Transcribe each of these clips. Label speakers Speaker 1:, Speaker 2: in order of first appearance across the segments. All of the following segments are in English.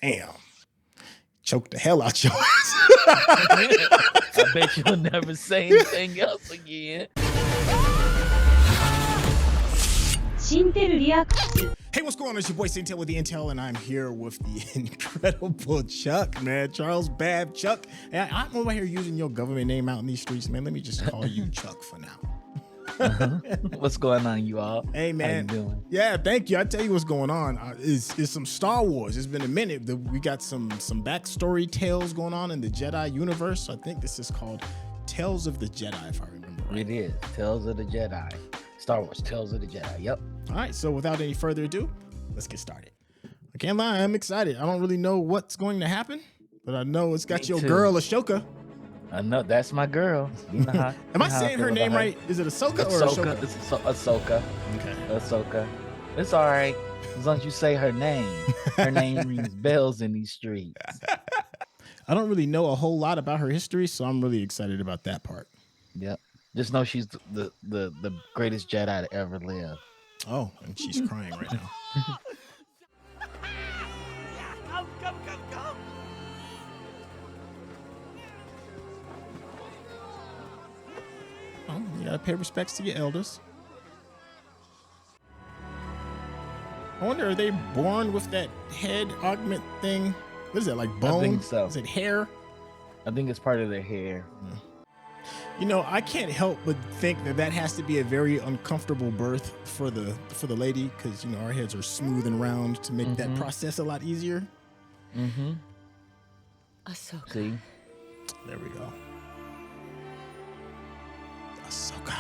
Speaker 1: Damn. Choke the hell out your ass.
Speaker 2: I bet you'll never say anything else again.
Speaker 1: Hey, what's going on? It's your boy Syntell with the Intel, and I'm here with the incredible Chuck, man. Charles Babb, Chuck. And I'm over here using your government name out in these streets, man. Let me just call you Chuck for now.
Speaker 2: What's going on, you all?
Speaker 1: Hey, man.
Speaker 2: How you doing?
Speaker 1: Yeah, thank you. I tell you what's going on. Is some Star Wars. It's been a minute. We got some backstory tales going on in the Jedi universe. I think this is called Tales of the Jedi, if I remember right.
Speaker 2: It is Tales of the Jedi. Star Wars Tales of the Jedi. Yep.
Speaker 1: All right. So without any further ado, let's get started. I can't lie. I'm excited. I don't really know what's going to happen, but I know it's got your girl Ahsoka.
Speaker 2: I know that's my girl. You know how,
Speaker 1: Am I saying her name right? Is it Ahsoka or Ahsoka?
Speaker 2: It's Ahsoka.
Speaker 1: Okay.
Speaker 2: Ahsoka. It's all right as long as you say her name. Her name rings bells in these streets.
Speaker 1: I don't really know a whole lot about her history, so I'm really excited about that part.
Speaker 2: Yep. Just know she's the greatest Jedi to ever live.
Speaker 1: Oh, and she's crying right now.
Speaker 3: Come.
Speaker 1: Oh, you gotta pay respects to your elders. I wonder, are they born with that head augment thing? What is that, like bone?
Speaker 2: I think so.
Speaker 1: Is it hair?
Speaker 2: I think it's part of their hair.
Speaker 1: Yeah. You know, I can't help but think that has to be a very uncomfortable birth for the lady, because you know our heads are smooth and round to make that process a lot easier.
Speaker 2: Mm-hmm.
Speaker 3: Ahsoka.
Speaker 2: See?
Speaker 1: There we go. Ahsoka.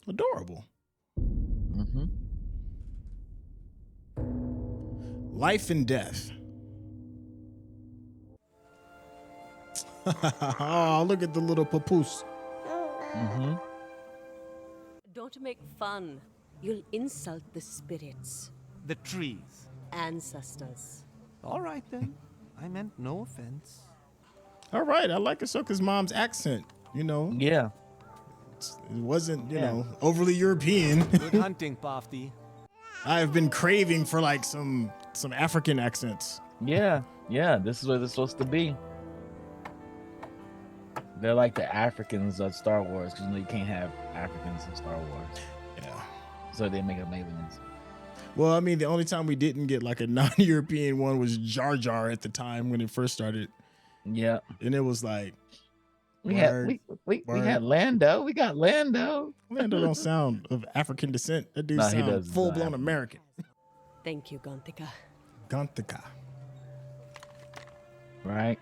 Speaker 1: Adorable.
Speaker 2: Mm-hmm.
Speaker 1: Life and death. Oh, look at the little papoose.
Speaker 2: Mm-hmm.
Speaker 3: Don't make fun. You'll insult the spirits.
Speaker 4: The trees.
Speaker 3: Ancestors.
Speaker 4: All right then. I meant no offense.
Speaker 1: All right, I like Ahsoka's mom's accent. You know,
Speaker 2: Yeah.
Speaker 1: it wasn't, you know, overly European.
Speaker 4: Good hunting, Pafti.
Speaker 1: I've been craving for like some African accents.
Speaker 2: Yeah. This is what it's supposed to be. They're like the Africans of Star Wars, because you know you can't have Africans in Star Wars.
Speaker 1: Yeah.
Speaker 2: So they make them aliens.
Speaker 1: Well, I mean, the only time we didn't get like a non-European one was Jar Jar at the time when it first started.
Speaker 2: Yeah.
Speaker 1: And it was like,
Speaker 2: We had Lando. We got Lando.
Speaker 1: Lando don't sound of African descent. That dude
Speaker 2: No, he
Speaker 1: sounds
Speaker 2: doesn't sound
Speaker 1: full-blown
Speaker 2: African.
Speaker 1: American.
Speaker 3: Thank you, Gontika.
Speaker 1: Gantika.
Speaker 2: Right.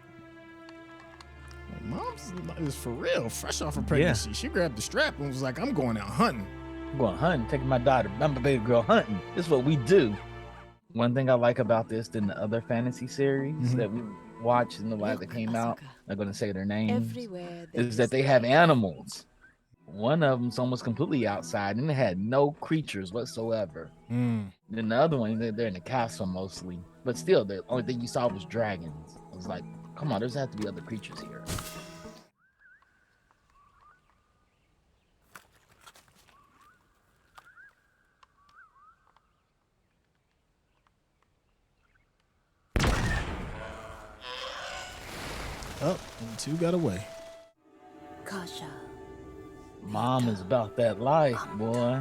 Speaker 1: Mom's is for real, fresh off her pregnancy.
Speaker 2: Yeah.
Speaker 1: She grabbed the strap and was like, I'm going out hunting.
Speaker 2: I'm going hunting, taking my daughter, I'm a baby girl hunting. This is what we do. One thing I like about this than the other fantasy series that we watched in the last that came out,
Speaker 3: Ahsoka.
Speaker 2: I'm going to say their names,
Speaker 3: Everywhere there
Speaker 2: is that they have animals. One of them's almost completely outside and it had no creatures whatsoever. Then the other one, they're in the castle mostly. But still, the only thing you saw was dragons. I was like, come on, there's have to be other creatures here.
Speaker 1: Oh, and two got away.
Speaker 3: Kasha.
Speaker 2: Mom is about that life, boy.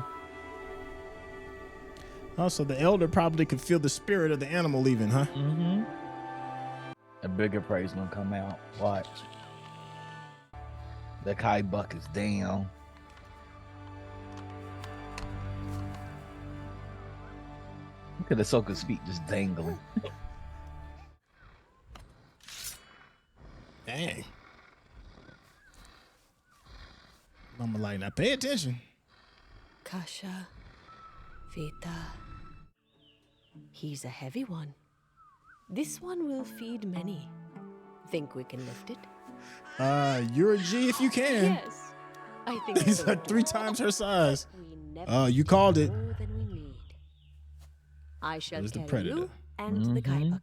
Speaker 1: Also, the elder probably could feel the spirit of the animal leaving, huh?
Speaker 2: Mm-hmm. A bigger praise gonna come out. Watch. The Kai buck is down. Look at Ahsoka's feet just dangling.
Speaker 1: Dang. I'm like, now pay attention.
Speaker 3: Kasha. Vita. He's a heavy one. This one will feed many. Think we can lift it?
Speaker 1: You're a G if you can.
Speaker 3: Yes. I think
Speaker 1: He's
Speaker 3: so.
Speaker 1: like 3 times her size.
Speaker 3: We never
Speaker 1: You called it.
Speaker 3: more than we need. I shall
Speaker 1: There's the
Speaker 3: carry
Speaker 1: predator.
Speaker 3: you and the Kaibuk.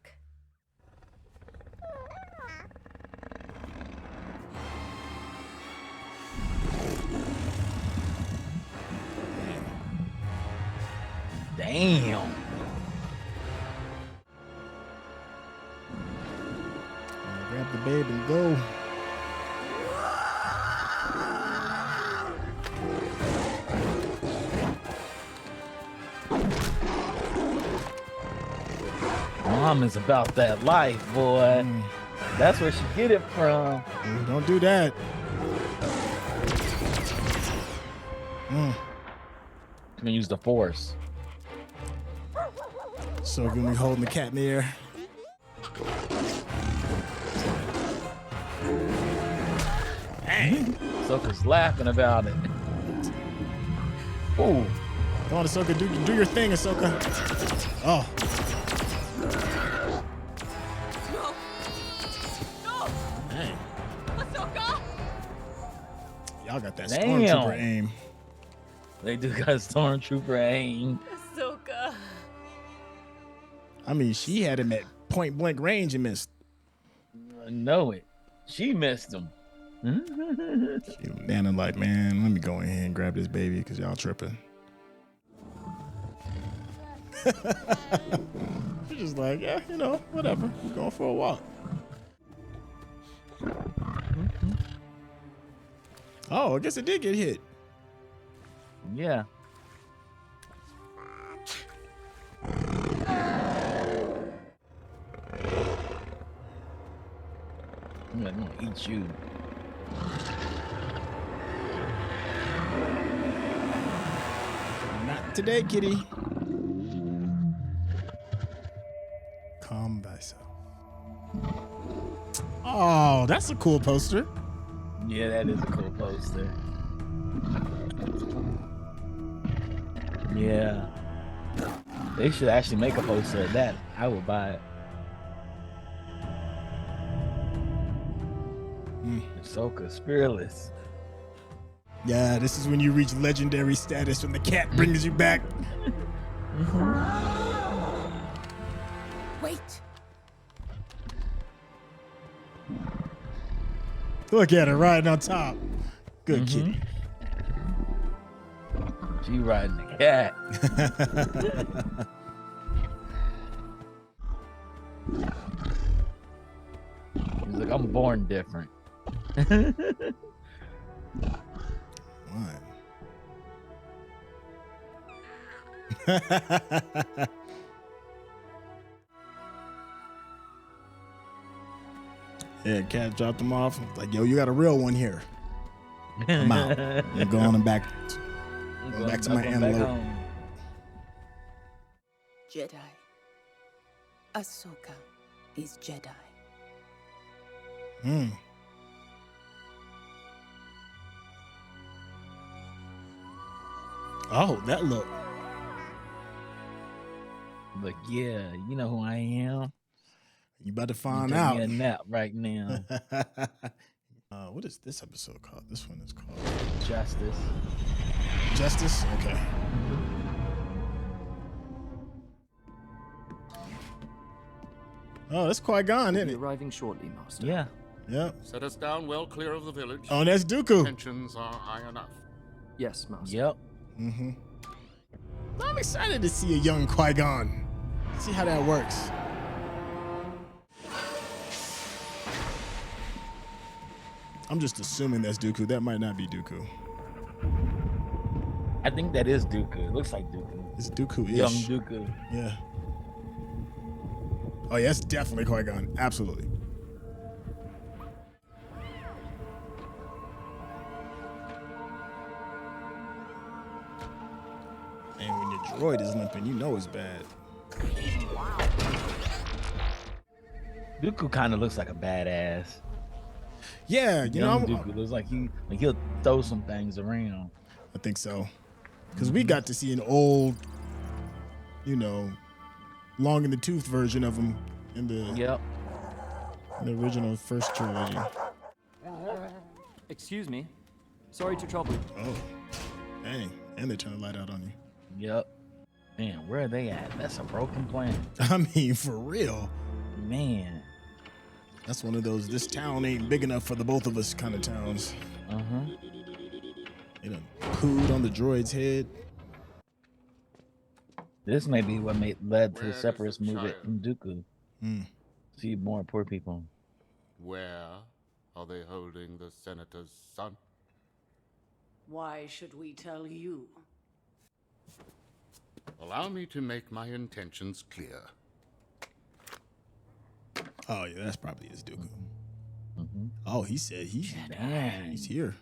Speaker 2: Damn.
Speaker 1: Grab the babe and go.
Speaker 2: Mom is about that life, boy. That's where she get it from.
Speaker 1: Don't do that.
Speaker 2: I'm gonna use the force.
Speaker 1: So gonna be holding the cat in the air.
Speaker 2: Ahsoka's laughing about it. Ooh.
Speaker 1: Come on, Ahsoka, do your thing, Ahsoka. Oh.
Speaker 3: No! No!
Speaker 1: Dang.
Speaker 3: Ahsoka!
Speaker 1: Y'all got that
Speaker 2: Damn.
Speaker 1: stormtrooper aim.
Speaker 2: They do got stormtrooper aim.
Speaker 3: Ahsoka!
Speaker 1: I mean, she had him at point blank range and missed.
Speaker 2: I know it. She missed him.
Speaker 1: Nana like, man, let me go in here and grab this baby because y'all tripping. She's just like, yeah, you know, whatever. We're going for a walk. Oh, I guess it did get hit.
Speaker 2: Yeah. I'm gonna eat you.
Speaker 1: Not today, kitty. Calm thyself. Oh, that's a cool poster.
Speaker 2: Yeah, that is a cool poster. Yeah. They should actually make a poster of that. I would buy it. Ahsoka, fearless.
Speaker 1: Yeah, this is when you reach legendary status when the cat brings you back.
Speaker 3: Wait!
Speaker 1: Look at her riding on top. Good kitty.
Speaker 2: She riding the cat. He's like, I'm born different.
Speaker 1: What? Yeah, cat dropped him off. Like, yo, you got a real one here. I'm out. I'm going back. Going back to my antelope.
Speaker 3: Jedi. Ahsoka is Jedi.
Speaker 1: Oh, that look.
Speaker 2: Like, yeah, you know who I am.
Speaker 1: You about to find
Speaker 2: Take
Speaker 1: out.
Speaker 2: me a nap right now.
Speaker 1: What is this episode called? This one is called
Speaker 2: Justice.
Speaker 1: Justice? Okay. Oh, that's Qui-Gon, isn't it?
Speaker 5: Arriving shortly, Master.
Speaker 2: Yeah.
Speaker 1: Yep.
Speaker 6: Set us down well clear of the village.
Speaker 1: Oh, and that's Dooku.
Speaker 6: Tensions are high enough.
Speaker 5: Yes, Master.
Speaker 2: Yep.
Speaker 1: I'm excited to see a young Qui-Gon. See how that works. I'm just assuming that's Dooku. That might not be Dooku.
Speaker 2: I think that is Dooku. It looks like Dooku.
Speaker 1: It's Dooku-ish.
Speaker 2: Young Dooku.
Speaker 1: Yeah. Oh, yeah, it's definitely Qui-Gon. Absolutely. And when your droid is limping, you know it's bad.
Speaker 2: Dooku kind of looks like a badass.
Speaker 1: Yeah, you know,
Speaker 2: Young Dooku looks like he'll throw some things around.
Speaker 1: I think so. Because we got to see an old, you know, long in the tooth version of him in the in the original first trilogy.
Speaker 5: Excuse me. Sorry to trouble you.
Speaker 1: Oh, dang. And they turn the light out on you.
Speaker 2: Yep. Man, where are they at? That's a broken planet.
Speaker 1: I mean, for real.
Speaker 2: Man.
Speaker 1: That's one of those, this town ain't big enough for the both of us kind of towns. They done pooed on the droid's head.
Speaker 2: This may be what led to
Speaker 6: Where
Speaker 2: the
Speaker 6: is
Speaker 2: separatist
Speaker 6: the
Speaker 2: movement
Speaker 6: child?
Speaker 2: from Dooku. See more poor people.
Speaker 6: Where are they holding the senator's son?
Speaker 7: Why should we tell you?
Speaker 6: Allow me to make my intentions clear.
Speaker 1: Oh yeah, that's probably his Dooku. Oh, he said he's here.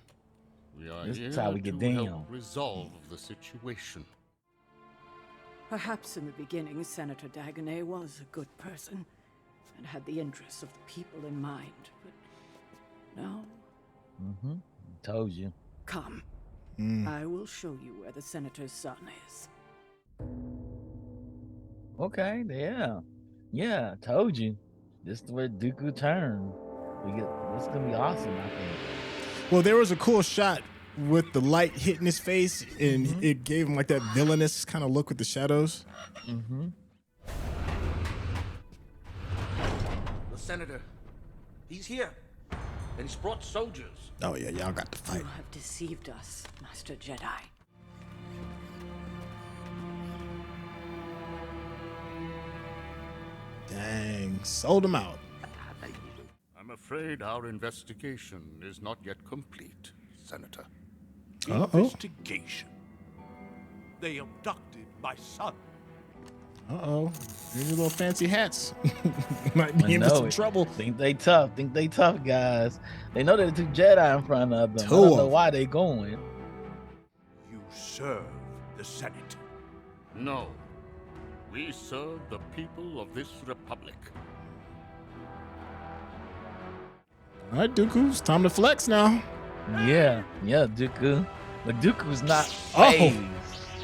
Speaker 6: We are
Speaker 2: This
Speaker 6: here
Speaker 2: is how we get
Speaker 6: to help
Speaker 2: down.
Speaker 6: resolve the situation.
Speaker 7: Perhaps in the beginning, Senator Dagonet was a good person and had the interests of the people in mind. But now,
Speaker 2: Told you.
Speaker 7: come. I will show you where the senator's son is.
Speaker 2: Okay, yeah, told you. This is where Dooku turned. This is gonna be awesome, I think.
Speaker 1: Well, there was a cool shot with the light hitting his face, and it gave him like that villainous kind of look with the shadows.
Speaker 8: The senator, he's here, and he's brought soldiers.
Speaker 1: Oh yeah, y'all got to fight.
Speaker 7: You have deceived us, Master Jedi.
Speaker 1: Dang, sold him out.
Speaker 6: I'm afraid our investigation is not yet complete, Senator.
Speaker 4: Investigation. They abducted my son.
Speaker 1: Here's your little fancy hats. Might be in for some trouble.
Speaker 2: Think they tough, guys. They know there's 2 Jedi in front of them. I
Speaker 1: Two
Speaker 2: don't
Speaker 1: of
Speaker 2: know
Speaker 1: them.
Speaker 2: why they going.
Speaker 4: You serve the Senate.
Speaker 6: No. We serve the people of this republic.
Speaker 1: All right, Dooku, it's time to flex now.
Speaker 2: Yeah, Dooku. But Dooku's not
Speaker 1: Oh,
Speaker 2: phased.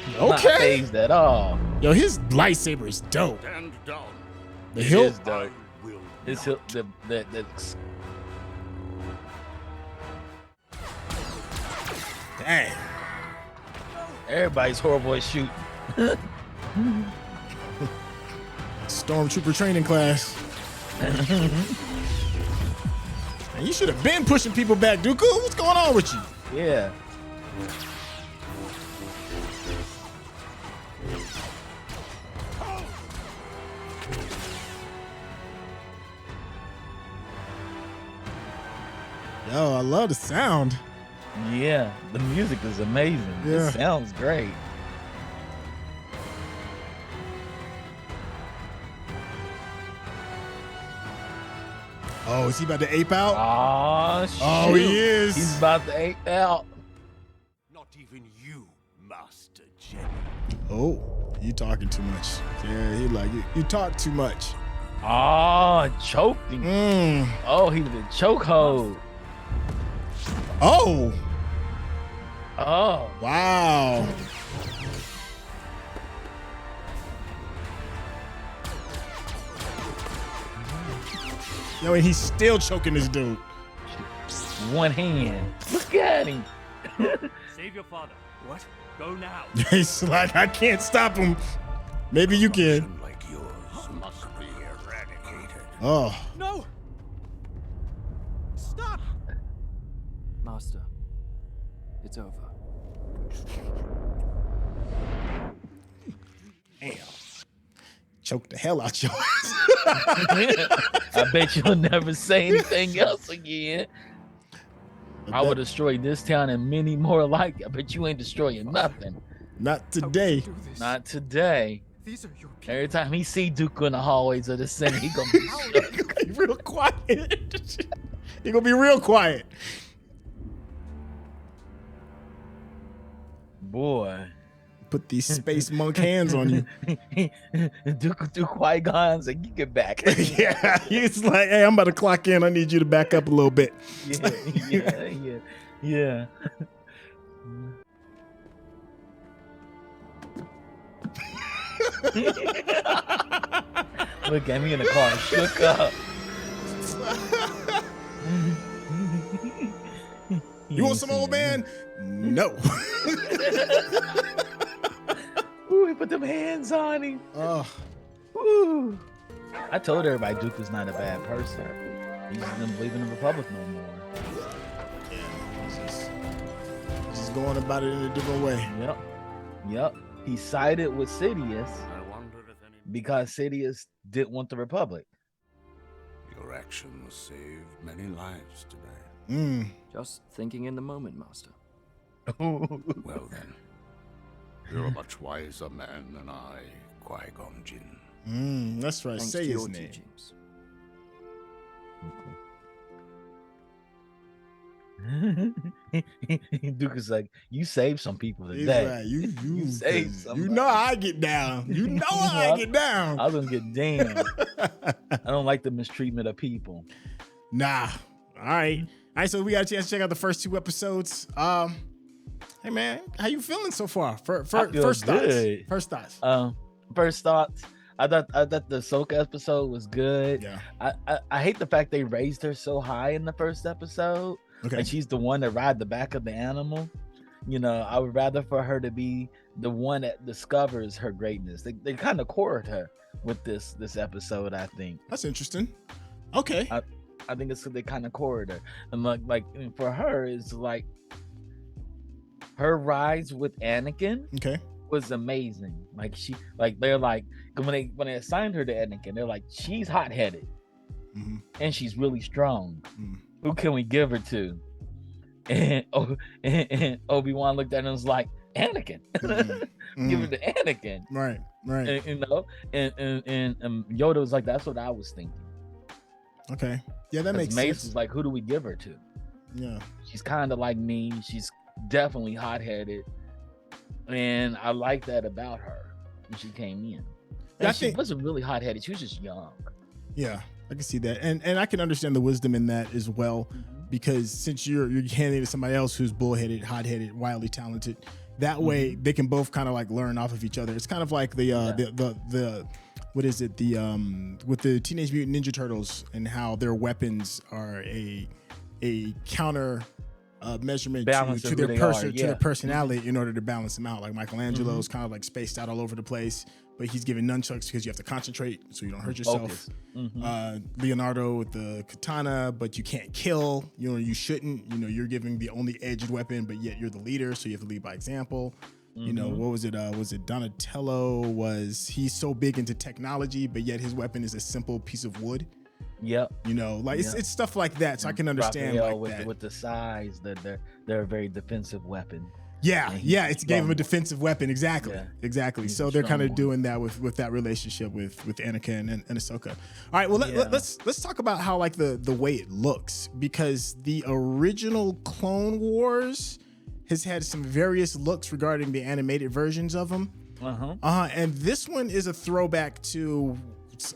Speaker 2: He's not
Speaker 1: okay.
Speaker 2: phased at all.
Speaker 1: Yo, his lightsaber is dope.
Speaker 6: Stand down.
Speaker 1: The
Speaker 2: It
Speaker 1: hilt.
Speaker 2: is dope.
Speaker 4: I will
Speaker 2: His
Speaker 4: not.
Speaker 2: hilt, the
Speaker 1: Dang.
Speaker 2: everybody's horrible at shooting.
Speaker 1: Stormtrooper training class. Man, you should have been pushing people back, Dooku. What's going on with you?
Speaker 2: Yeah.
Speaker 1: Yo, I love the sound.
Speaker 2: Yeah, the music is amazing.
Speaker 1: Yeah.
Speaker 2: It sounds great.
Speaker 1: Oh, is he about to ape out?
Speaker 2: Oh, shoot.
Speaker 1: Oh, he is.
Speaker 2: He's about to ape out.
Speaker 4: Not even you, Master Jedi.
Speaker 1: Oh, you talking too much. Yeah, he like you talk too much.
Speaker 2: Oh, choked him. Oh, he did a chokehold.
Speaker 1: Oh,
Speaker 2: Oh,
Speaker 1: wow. Yo, and he's still choking this dude.
Speaker 2: one hand. Look at him.
Speaker 4: Save your father. What? Go now.
Speaker 1: He's like, I can't stop him. Maybe you can.
Speaker 8: Son like yours must be eradicated.
Speaker 1: Oh,
Speaker 4: No! Stop!
Speaker 5: Master, it's over.
Speaker 1: damn. Choke the hell out your ass.
Speaker 2: I bet you'll never say anything else again. I will destroy this town and many more like it. I bet you ain't destroying nothing.
Speaker 1: Not today.
Speaker 2: Not today.
Speaker 5: These are your
Speaker 2: Every time he see Dooku in the hallways of the Senate, he gonna be shook.
Speaker 1: Real quiet. He gonna be real quiet.
Speaker 2: Boy.
Speaker 1: Put these space monk hands on you.
Speaker 2: Dooku threw Qui-Gon and like, you get back.
Speaker 1: Yeah, he's like, hey, I'm about to clock in. I need you to back up a little bit.
Speaker 2: Yeah. Look at me in the car, shook up.
Speaker 1: You want some old man? No.
Speaker 2: Ooh, he put them hands on him.
Speaker 1: Oh,
Speaker 2: Ooh. I told everybody Dooku's not a bad person. He just doesn't believe in the Republic no more.
Speaker 1: he's just going about it in a different way.
Speaker 2: Yep. He sided with Sidious.
Speaker 6: I
Speaker 2: because Sidious didn't want the Republic.
Speaker 6: Your actions saved many lives today.
Speaker 5: Just thinking in the moment, Master.
Speaker 6: Well then, you're a much wiser man than I, Qui-Gon Jinn.
Speaker 1: That's right.
Speaker 5: Thanks
Speaker 1: Say
Speaker 5: to
Speaker 1: his
Speaker 5: your
Speaker 1: name.
Speaker 5: teachings.
Speaker 2: Dooku's like, you saved some people
Speaker 1: He's
Speaker 2: today.
Speaker 1: right. You
Speaker 2: saved
Speaker 1: you
Speaker 2: somebody.
Speaker 1: know how I get down. You know how I get down.
Speaker 2: I was gonna get damn. I don't like the mistreatment of people.
Speaker 1: Nah. All right. So we got a chance to check out the first 2 episodes. Hey man, how you feeling so far?
Speaker 2: I feel
Speaker 1: First
Speaker 2: good.
Speaker 1: thoughts. First thoughts.
Speaker 2: First thoughts. I thought the Ahsoka episode was good.
Speaker 1: Yeah.
Speaker 2: I hate the fact they raised her so high in the first episode.
Speaker 1: Okay.
Speaker 2: And she's the one that ride the back of the animal. You know, I would rather for her to be the one that discovers her greatness. They kind of courted her with this episode, I think.
Speaker 1: That's interesting. Okay.
Speaker 2: I think it's they kind of courted her. And like for her, it's like her rides with Anakin
Speaker 1: Okay.
Speaker 2: was amazing. They're like when they assigned her to Anakin, they're like, she's hot-headed and she's really strong. Who can we give her to? And Obi-Wan looked at him and was like, Anakin. Give it to Anakin.
Speaker 1: Right.
Speaker 2: And, you know, and Yoda was like, that's what I was thinking.
Speaker 1: Okay. Yeah, that makes
Speaker 2: Mace
Speaker 1: sense.
Speaker 2: was like, who do we give her to?
Speaker 1: Yeah.
Speaker 2: She's kind of like me. She's definitely hot-headed, and I like that about her when she came in. And she wasn't really hot-headed. She was just young.
Speaker 1: Yeah, I can see that, and I can understand the wisdom in that as well, because since you're handing it to somebody else who's bullheaded, hot-headed, wildly talented, that way they can both kind of like learn off of each other. It's kind of like the what is it, with the Teenage Mutant Ninja Turtles and how their weapons are a counter measurement to their to their personality in order to balance them out. Like Michelangelo's kind of like spaced out all over the place, but he's giving nunchucks because you have to concentrate so you don't hurt yourself. Leonardo with the katana, but you can't kill. You know, you shouldn't. You know, you're giving the only edged weapon, but yet you're the leader, so you have to lead by example. You know, what was it? Was it Donatello? He's so big into technology, but yet his weapon is a simple piece of wood.
Speaker 2: Yep.
Speaker 1: You know, like it's stuff like that. So I can understand
Speaker 2: Raphael
Speaker 1: like that.
Speaker 2: With the size that they're a very defensive weapon.
Speaker 1: Yeah, it gave him a defensive weapon. Exactly.
Speaker 2: He's
Speaker 1: so
Speaker 2: a
Speaker 1: they're kind of
Speaker 2: strong
Speaker 1: doing that with that relationship with Anakin and Ahsoka. All right, well let's talk about how like the way it looks, because the original Clone Wars has had some various looks regarding the animated versions of them. And this one is a throwback to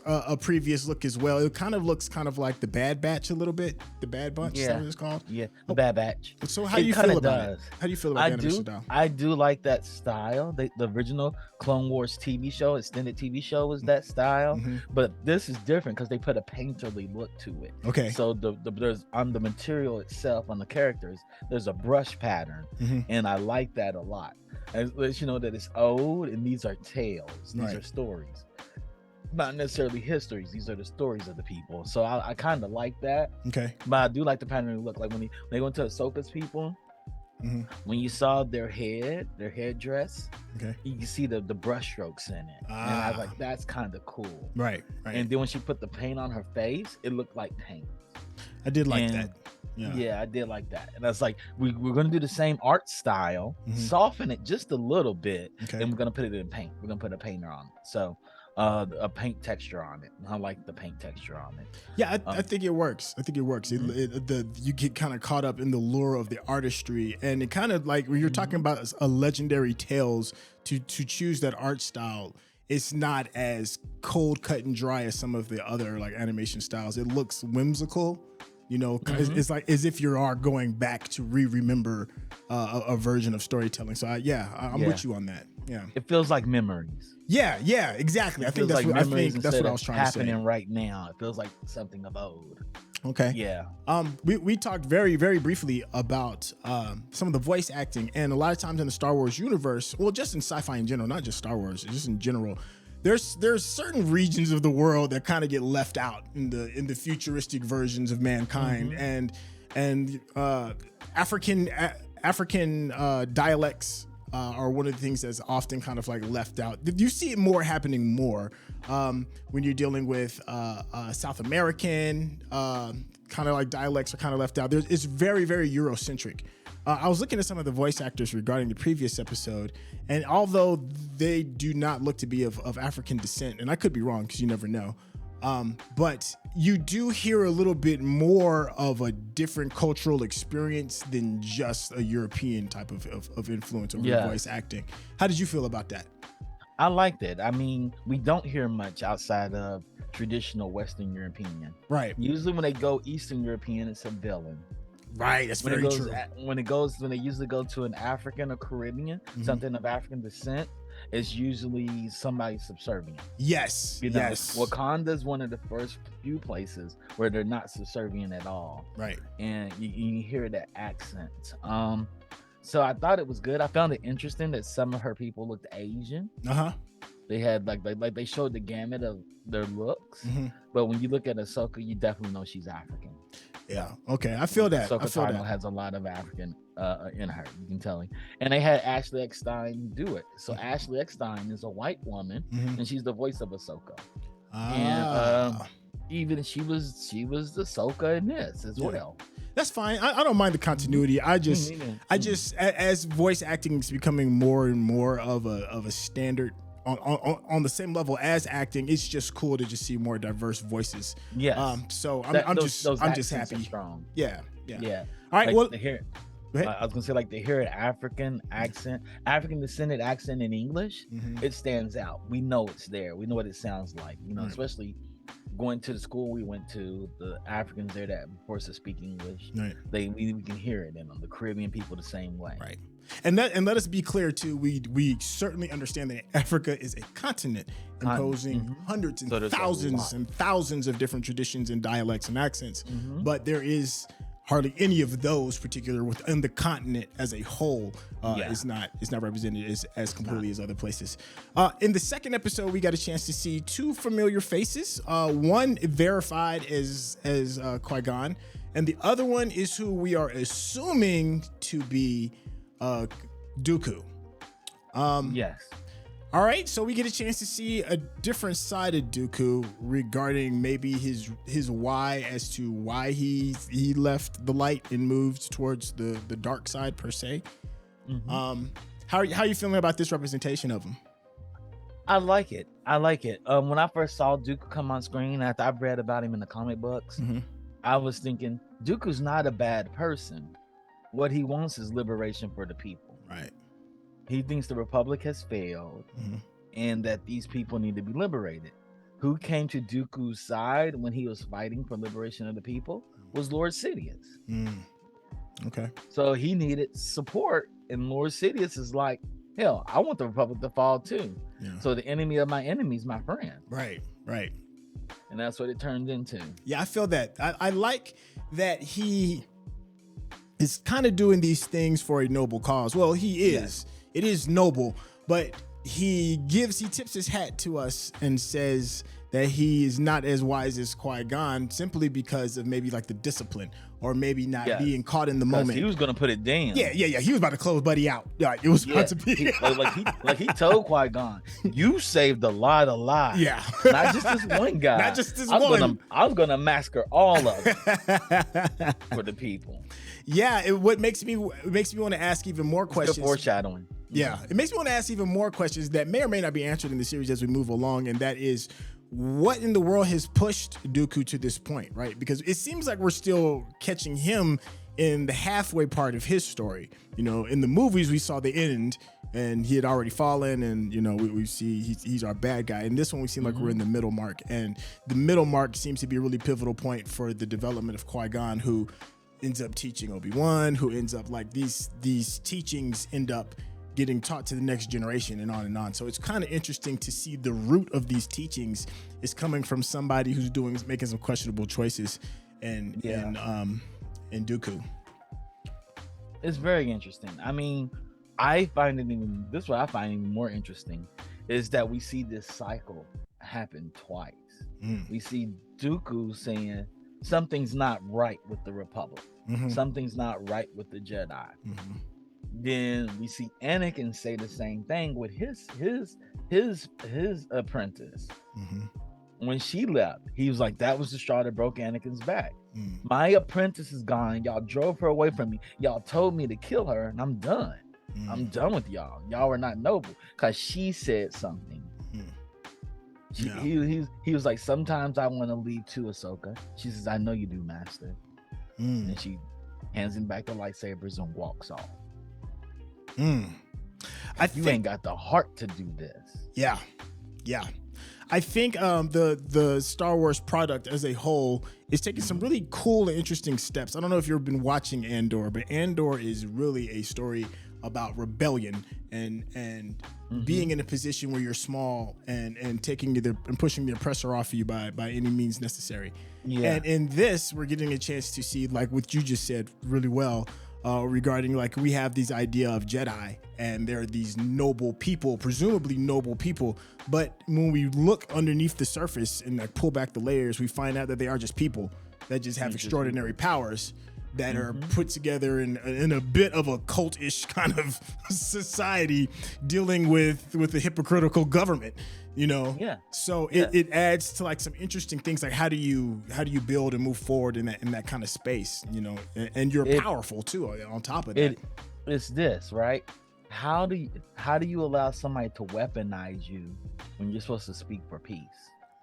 Speaker 1: a previous look as well. It kind of looks kind of like the Bad Batch a little bit. The Bad Bunch, is that what it's called?
Speaker 2: Yeah, the Bad Batch.
Speaker 1: So how do you feel about it? How do you feel about the animation style?
Speaker 2: I do like that style. The original Clone Wars TV show, extended TV show, was that style. But this is different because they put a painterly look to it.
Speaker 1: Okay.
Speaker 2: So there's on the material itself, on the characters, there's a brush pattern, and I like that a lot. And it lets you know that it's old, and these are tales. These are stories. Not necessarily histories. These are the stories of the people. So I kind of like that.
Speaker 1: Okay.
Speaker 2: But I do like the pattern look. Like when they went to Ahsoka's people, when you saw their headdress, you can see the brush strokes in it. And I was like, that's kind of cool.
Speaker 1: Right.
Speaker 2: And then when she put the paint on her face, it looked like paint.
Speaker 1: I did like that.
Speaker 2: Yeah, I did like that. And I was like, we're going to do the same art style, soften it just a little bit, and we're going to put it in paint. We're going to put a painter on it. So a paint texture on it. I like the paint texture on it. Yeah,
Speaker 1: I think it works. You get kind of caught up in the lure of the artistry, and it kind of like when you're talking about a legendary tales, to choose that art style, it's not as cold, cut, and dry as some of the other like animation styles. It looks whimsical. You know, it's like as if you are going back to remember a version of storytelling. So I'm with you on that. Yeah,
Speaker 2: it feels like memories.
Speaker 1: Yeah, exactly. I think that's what I was trying to say.
Speaker 2: Happening right now. It feels like something of old.
Speaker 1: Okay.
Speaker 2: Yeah.
Speaker 1: We talked very, very briefly about some of the voice acting, and a lot of times in the Star Wars universe, well, just in sci-fi in general, not just Star Wars, just in general, there's certain regions of the world that kind of get left out in the futuristic versions of mankind, and African dialects are one of the things that's often kind of like left out. You see it happening more when you're dealing with South American kind of like dialects are kind of left out. It's very, very Eurocentric. I was looking at some of the voice actors regarding the previous episode, and although they do not look to be of African descent, and I could be wrong because you never know, but you do hear a little bit more of a different cultural experience than just a European type of influence over voice acting. How did you feel about that?
Speaker 2: I liked it. I mean, we don't hear much outside of traditional Western European.
Speaker 1: Right.
Speaker 2: Usually when they go Eastern European, it's a villain.
Speaker 1: Right, that's very true.
Speaker 2: When they usually go to an African or Caribbean, something of African descent, it's usually somebody subservient.
Speaker 1: Yes, yes.
Speaker 2: Wakanda is one of the first few places where they're not subservient at all.
Speaker 1: Right.
Speaker 2: And you hear that accent. So I thought it was good. I found it interesting that some of her people looked Asian. They had like they showed the gamut of their looks, but when you look at Ahsoka, you definitely know she's African.
Speaker 1: Yeah. Okay. I feel that.
Speaker 2: Ahsoka has a lot of African in her. You can tell him. And they had Ashley Eckstein do it. So Ashley Eckstein is a white woman, and she's the voice of Ahsoka. And even she was the Ahsoka in this as well.
Speaker 1: That's fine. I don't mind the continuity. I just as voice acting is becoming more and more of a standard on the same level as acting, it's just cool to just see more diverse voices.
Speaker 2: Yeah.
Speaker 1: So I'm just happy.
Speaker 2: Strong.
Speaker 1: Yeah.
Speaker 2: All
Speaker 1: right.
Speaker 2: Well, I was gonna say, like, to hear an African descended accent in English, it stands out. We know it's there. We know what it sounds like. You know, especially going to the school we went to, the Africans there that forced us to speak English. Right. We can hear it in them. The Caribbean people the same way.
Speaker 1: Right. And let us be clear too. We certainly understand that Africa is a continent imposing hundreds and thousands of different traditions and dialects and accents. But there is hardly any of those particular within the continent as a whole is not represented as completely as other places. In the second episode, we got a chance to see two familiar faces. One verified as Qui-Gon, and the other one is who we are assuming to be Dooku.
Speaker 2: Yes.
Speaker 1: All right, so we get a chance to see a different side of Dooku regarding maybe his why as to why he left the light and moved towards the dark side per se. How are you feeling about this representation of him?
Speaker 2: I like it. When I first saw Dooku come on screen, after I've read about him in the comic books, I was thinking Dooku's not a bad person. What he wants is liberation for the people.
Speaker 1: Right.
Speaker 2: He thinks the Republic has failed and that these people need to be liberated. Who came to Dooku's side when he was fighting for liberation of the people was Lord Sidious.
Speaker 1: Okay.
Speaker 2: So he needed support, and Lord Sidious is like, hell, I want the Republic to fall too. Yeah. So the enemy of my enemy is my friend.
Speaker 1: Right.
Speaker 2: And that's what it turned into.
Speaker 1: Yeah, I feel that. I like that he is kind of doing these things for a noble cause. Well, he is. Yes. It is noble, but he tips his hat to us and says that he is not as wise as Qui-Gon simply because of maybe like the discipline or maybe not being caught in the moment.
Speaker 2: He was going to put it down.
Speaker 1: Yeah. He was about to close Buddy out. Yeah, it was about to be.
Speaker 2: He told Qui-Gon, you saved a lot of lives.
Speaker 1: Yeah.
Speaker 2: Not just this one guy.
Speaker 1: Not just this one.
Speaker 2: I was going to massacre all of them for the people.
Speaker 1: Yeah, it makes me want to ask even more questions.
Speaker 2: Good foreshadowing.
Speaker 1: Yeah, it makes me want to ask even more questions that may or may not be answered in the series as we move along, and that is, what in the world has pushed Dooku to this point, right? Because it seems like we're still catching him in the halfway part of his story. You know, in the movies we saw the end, and he had already fallen, and you know we see he's our bad guy. In this one, we seem like we're in the middle mark, and the middle mark seems to be a really pivotal point for the development of Qui-Gon, who ends up teaching Obi-Wan, who ends up like these teachings end up getting taught to the next generation and on and on. So it's kind of interesting to see the root of these teachings is coming from somebody who's making some questionable choices and Dooku.
Speaker 2: It's very interesting. I mean, I find even more interesting is that we see this cycle happen twice. We see Dooku saying something's not right with the Republic. Something's not right with the Jedi. Then we see Anakin say the same thing with his apprentice. When she left, he was like, that was the straw that broke Anakin's back. My apprentice is gone. Y'all drove her away from me. Y'all told me to kill her, and I'm done. I'm done with y'all. Y'all are not noble because she said something. He was like, sometimes I want to leave too, Ahsoka. She says, I know you do, Master. And she hands him back the lightsabers and walks off. You ain't got the heart to do this.
Speaker 1: Yeah. I think the Star Wars product as a whole is taking some really cool and interesting steps. I don't know if you've been watching Andor, but Andor is really a story about rebellion and being in a position where you're small and taking and pushing the oppressor off of you by any means necessary. And in this, we're getting a chance to see, like what you just said really well, regarding like we have this idea of Jedi and they're these noble people, presumably noble people, but when we look underneath the surface and like pull back the layers, we find out that they are just people that just have extraordinary powers that are put together in a bit of a cultish kind of society dealing with a hypocritical government, you know? So it adds to like some interesting things, like how do you build and move forward in that kind of space, you know? And you're powerful too on top of that.
Speaker 2: It's this, right? How do you allow somebody to weaponize you when you're supposed to speak for peace?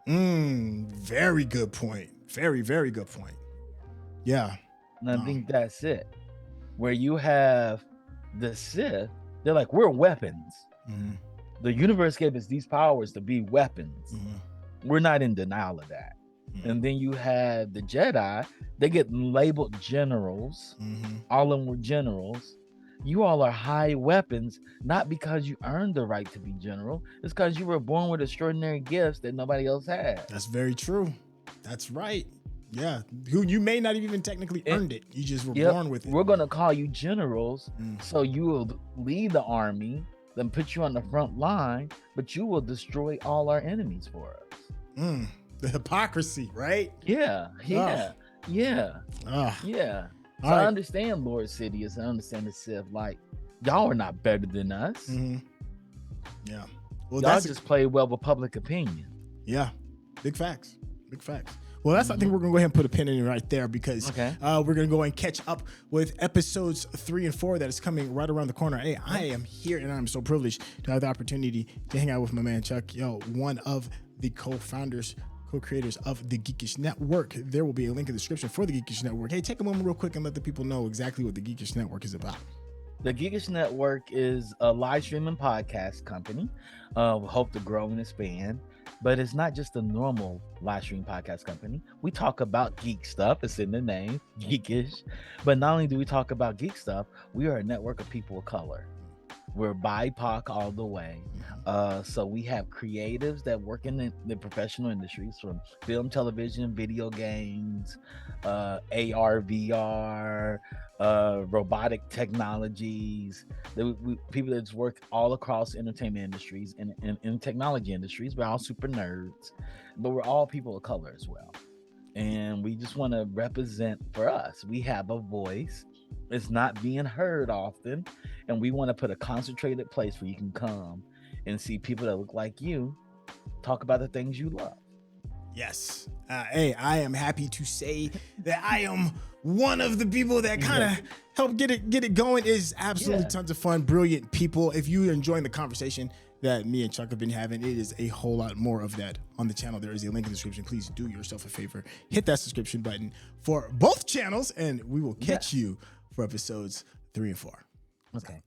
Speaker 1: Very good point. Very, very good point. Yeah.
Speaker 2: And I think that's it. Where you have the Sith, they're like, we're weapons. The universe gave us these powers to be weapons. We're not in denial of that. And then you have the Jedi, they get labeled generals. All of them were generals. You all are high weapons, not because you earned the right to be general. It's because you were born with extraordinary gifts that nobody else had.
Speaker 1: That's very true. That's right. Yeah, who you may not even technically earned it. You just were born with it.
Speaker 2: We're going to call you generals, so you will lead the army, then put you on the front line, but you will destroy all our enemies for us.
Speaker 1: The hypocrisy, right?
Speaker 2: Yeah. So I understand Lord Sidious. I understand the Sith. Like, y'all are not better than us.
Speaker 1: Yeah. Well,
Speaker 2: y'all just play well with public opinion.
Speaker 1: Yeah. Big facts. Well, I think we're going to go ahead and put a pin in it right there because we're going to go and catch up with episodes 3 and 4 that is coming right around the corner. Hey, I am here and I'm so privileged to have the opportunity to hang out with my man Chuck, one of the co-creators of the Geekish Network. There will be a link in the description for the Geekish Network. Hey, take a moment real quick and let the people know exactly what the Geekish Network is about.
Speaker 2: The Geekish Network is a live streaming podcast company. We hope to grow and expand. But it's not just a normal live stream podcast company. We talk about geek stuff. It's in the name, Geekish. But not only do we talk about geek stuff, we are a network of people of color. We're BIPOC all the way. So we have creatives that work in the professional industries, from film, television, video games, AR, VR, robotic technologies. People that work all across entertainment industries and technology industries. We're all super nerds, but we're all people of color as well. And we just want to represent for us. We have a voice. It's not being heard often. And we want to put a concentrated place where you can come and see people that look like you talk about the things you love.
Speaker 1: Yes. Hey, I am happy to say that I am one of the people that kind of helped get it going. It's absolutely tons of fun, brilliant people. If you're enjoying the conversation that me and Chuck have been having, it is a whole lot more of that on the channel. There is a link in the description. Please do yourself a favor. Hit that subscription button for both channels, and we will catch you for episodes 3 and 4.
Speaker 2: Okay.